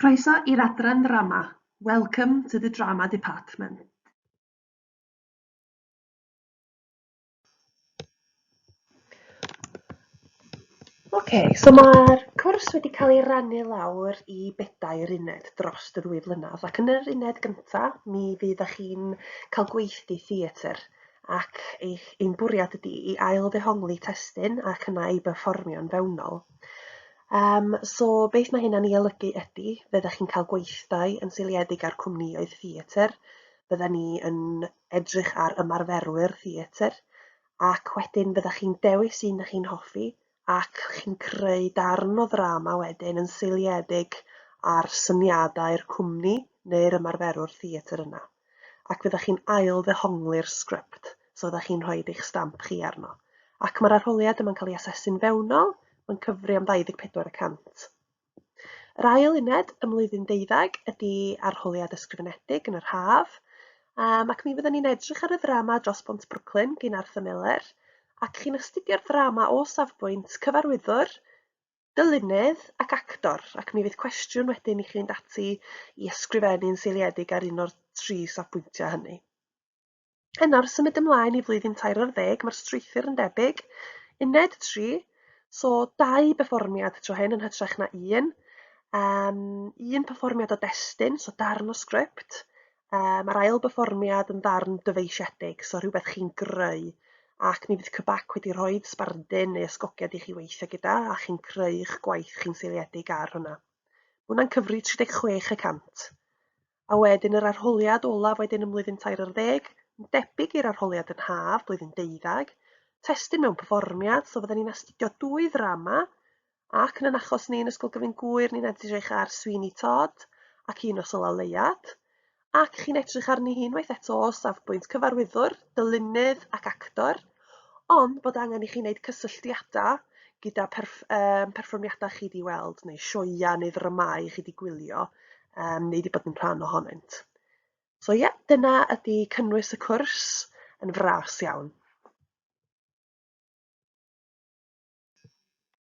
Croeso i'r adran ddrama. Welcome to the drama department. So mae'r cwrs wedi cael ei rannu lawr i 4 uned dros y 2 flynedd, ac yn yr uned gyntaf, mi fyddech chi'n cael gweithdy theatr, ac ein bwriad ydy i ail ddehongli testun ac yna i berfformio'n fewnol. So beth mae hynna'n ei olygu ydy, fyddech chi'n cael gweithdai yn seiliedig ar cwmnioedd theatr, bydden ni yn edrych ar ymarferwyr theatr, ac wedyn fyddech chi'n dewis un ych chi'n hoffi, ac chi'n creu darn o ddrama wedyn yn seiliedig ar syniadau'r cwmni neu'r ymarferwr theatr yna. Ac fyddech chi'n ail ddehongli'r sgript, so fyddech chi'n rhoi eich stamp chi arno. Ac mae'r arholiad yma'n cael ei asesu'n fewnol, mae'n cyfri am 24%. Yr ail uned ym mlwyddyn 12 ydy arholiad ysgrifenedig yn yr haf, ac mi fyddwn ni'n edrych ar y ddrama dros Bont Brooklyn gan Arthur Miller, ac chi'n astudio'r ddrama o safbwynt cyfarwyddwr, dylunedd ac actor, ac mi fydd cwestiwn wedyn i chi fynd ati i ysgrifennu'n seiliedig ar un o'r 3 safbwyntiau hynny. Nawr, symud ymlaen i flwyddyn 13, mae'r strwythur yn debyg. Uned 3, so 2 perfformiad tro hyn yn hytrach na 1. Un perfformiad o destun, so darn o sgript. Mae'r ail perfformiad yn darn dyfeisiedig, so rhywbeth chi'n greu. Ac mi fydd cybac wedi rhoi sbardun neu ysgogiad i chi weithio gyda, a chi'n creu eich gwaith chi'n seiliedig ar hwnna. Hwna'n cyfri 36%. A wedyn yr arholiad olaf wedyn ym mlwyddyn 13, debyg i'r arholiad yn haf, blwyddyn 12, testun mewn perfformiad, so fydden ni'n astudio 2 ddrama, ac yn yn achos ni'n Ysgol Gyfun Gŵyr, ni'n edrych ar Sweeney Todd ac Un Nos Ola Leuad, ac chi'n edrych arni unwaith eto o safbwynt cyfarwyddwr, dylunedd ac actor, ond bod angen i chi wneud cysylltiadau gyda perfformiadau chi wedi weld, neu sioia neu ddramau chi wedi gwylio, neu wedi bod yn rhan ohonynt. So dyna ydy cynnwys y cwrs yn fras iawn.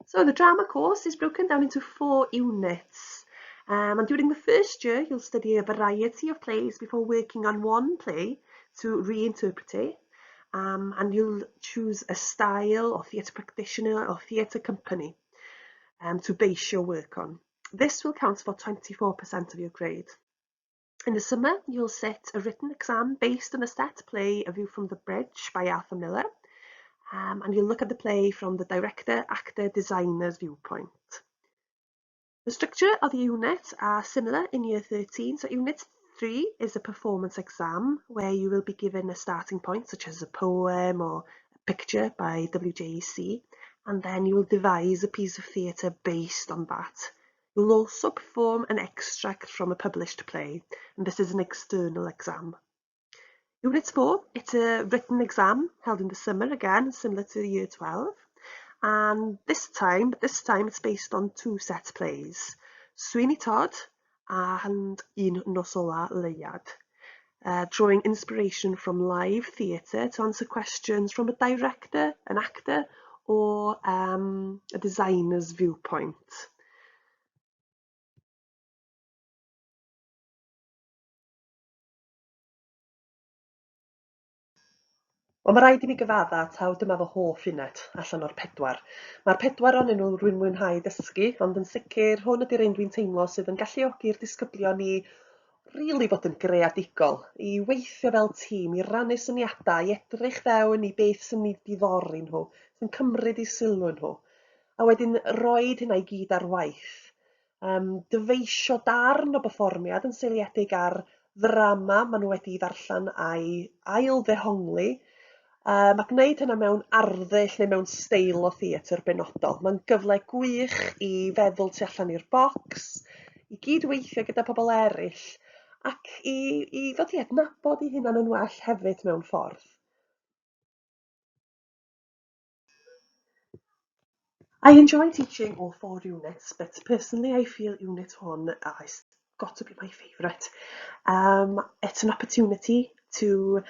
So the drama course is broken down into 4 units. And during the first year, you'll study a variety of plays before working on one play to reinterpret it. And you'll choose a style or theatre practitioner or theatre company to base your work on. This will count for 24% of your grade. In the summer, you'll sit a written exam based on a set play, A View from the Bridge by Arthur Miller, and you'll look at the play from the director, actor, designer's viewpoint. The structure of the units are similar in Year 13. So Unit 3 is a performance exam where you will be given a starting point, such as a poem or a picture by WJEC, and then you will devise a piece of theatre based on that. You'll also perform an extract from a published play, and this is an external exam. Unit 4, it's a written exam held in the summer, again, similar to Year 12. And this time it's based on 2 set plays, Sweeney Todd and Un Nos Ola Leuad, drawing inspiration from live theatre to answer questions from a director, an actor, or a designer's viewpoint. Ond mae rhaid i mi gyfadda taw dyma fy hoff uned allan o'r 4. Mae'r 4 ohonyn nhw rwy'n mwynhau dysgu, ond yn sicr hwn ydy'r un dwi'n teimlo sydd yn galluogi'r disgyblion i rili fod yn greadigol, i weithio fel tîm, i rannu syniadau, i edrych fewn i beth sy'n diddori nhw, sy'n cymryd eu sylw nhw, a wedyn roed hynna i gyd ar waith. Dyfeisio darn o berfformiad yn seiliedig ar ddrama maen nhw wedi ddarllen a'i ail-ddehongli, a gwneud hynna mewn arddull neu mewn steil o theatr benodol. Mae'n gyfle gwych i feddwl tu allan i'r bocs, i gydweithio gyda pobl eraill, ac i ddod i adnabod eu hunan yn well hefyd mewn ffordd. I enjoy teaching all 4 units, but personally I feel Unit 1 has got to be my favourite. It's an opportunity to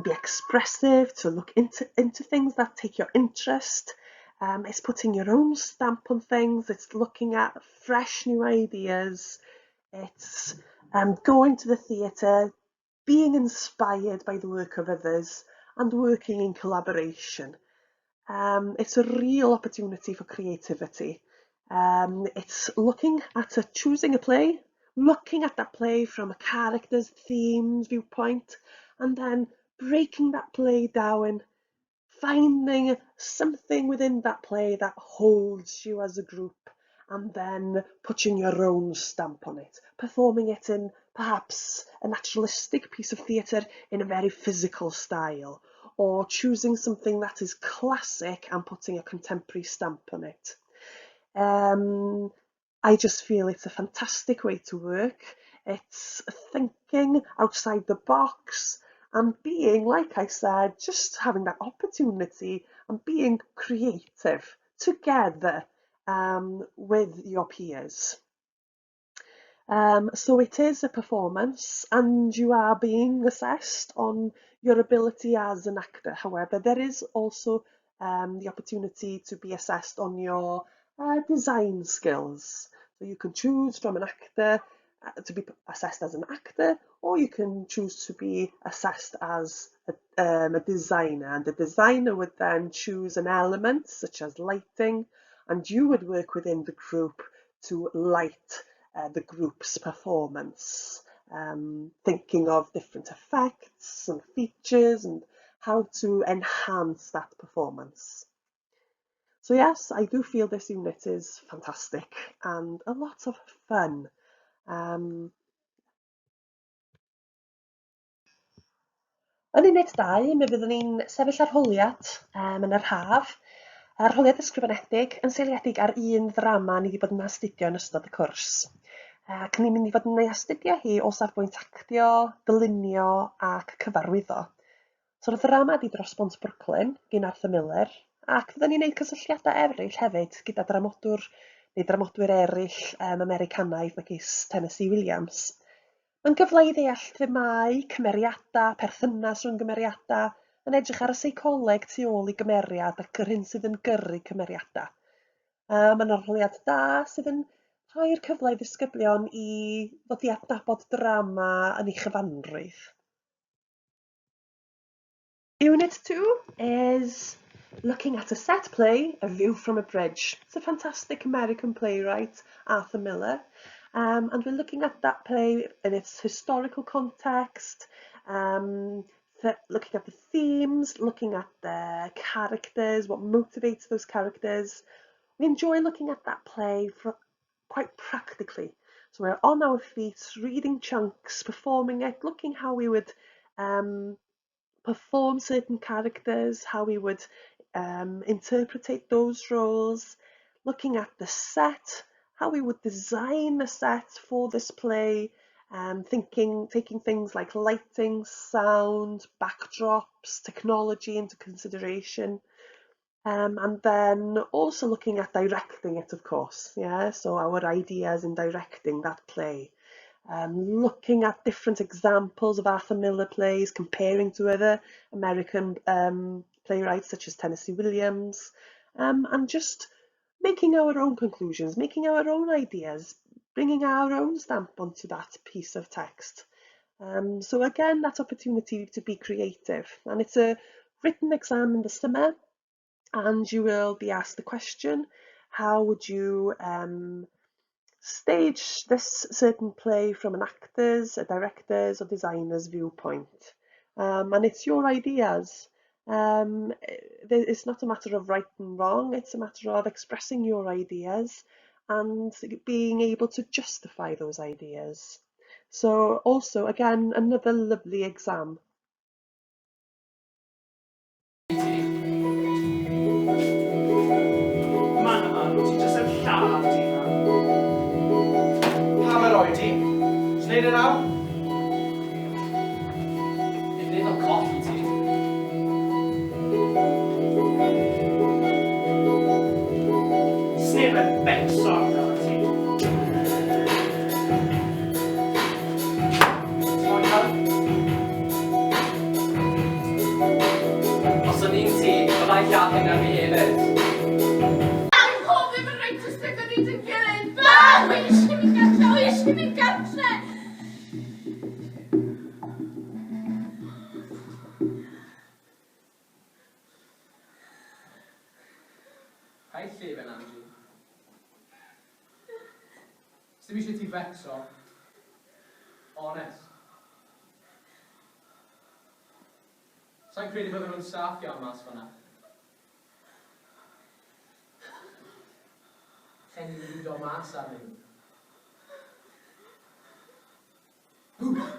be expressive, to look into things that take your interest. It's putting your own stamp on things. It's looking at fresh new ideas. It's going to the theatre, being inspired by the work of others, and working in collaboration. It's a real opportunity for creativity. It's looking at choosing a play, looking at that play from a character's themes viewpoint, and then breaking that play down, finding something within that play that holds you as a group, and then putting your own stamp on it, performing it in perhaps a naturalistic piece of theatre in a very physical style, or choosing something that is classic and putting a contemporary stamp on it. I just feel it's a fantastic way to work. It's thinking outside the box and being, like I said, just having that opportunity and being creative together with your peers. So it is a performance and you are being assessed on your ability as an actor. However, there is also the opportunity to be assessed on your design skills. So you can choose from an actor to be assessed as an actor, or you can choose to be assessed as a designer. And the designer would then choose an element such as lighting, and you would work within the group to light the group's performance, thinking of different effects and features and how to enhance that performance. So yes, I do feel this unit is fantastic and a lot of fun. Yn uned 2, mi fyddwn ni'n sefyll arholiad yn yr haf. Arholiad ysgrifenedig yn seiliedig ar un ddrama ni wedi bod yn astudio yn ystod y cwrs. Ac ni'n mynd i fod yn ei astudio hi o safbwynt actio, dylunio ac cyfarwyddo. So'r ddrama di dros Bont Brooklyn gan Arthur Miller, ac fydden ni'n gwneud cysylltiadau eraill hefyd gyda dramodwyr eraill Americanaidd megis Tennessee Williams. Mae'n gyfle i ddeall themau, cymeriadau, perthynas rhwng gymeriadau, yn edrych ar y seicoleg tu ôl i gymeriad ac yr hyn sydd yn gyrru cymeriadau. Mae'n arholiad da sydd yn rhoi'r cyfle i ddisgyblion i ddod i adnabod drama yn ei chyfanrwydd. Unit 2 is looking at a set play, A View from a Bridge. It's a fantastic American playwright, Arthur Miller. And we're looking at that play in its historical context, looking at the themes, looking at the characters, what motivates those characters. We enjoy looking at that play quite practically. So we're on our feet, reading chunks, performing it, looking how we would perform certain characters, how we would interpret those roles, looking at the set, how we would design a set for this play, taking things like lighting, sound, backdrops, technology into consideration, and then also looking at directing it, of course. Yeah, so our ideas in directing that play. Looking at different examples of Arthur Miller plays, comparing to other American playwrights such as Tennessee Williams, and just making our own conclusions, making our own ideas, bringing our own stamp onto that piece of text. So again, that opportunity to be creative. And it's a written exam in the summer, and you will be asked the question, how would you stage this certain play from an actor's, a director's, or designer's viewpoint? And it's your ideas. It's not a matter of right and wrong, it's a matter of expressing your ideas and being able to justify those ideas. So also, again, another lovely exam. Neud e nawr? Fi'n neud o'n coffi ti. Sneb yn becso amdano ti. Ti'n cael? Os o'n i'n ti, byddai'n lladd yna fi hefyd. I'm holding the right to stick on each gilydd. Wi eisiau mynd gartra, lle fe'n Angie. Sdim eisiau ti fecso. Honest. Sa'n credu bydden nhw'n saff iawn mas fan'na. Lle ni wedi dod mas arnyn nhw.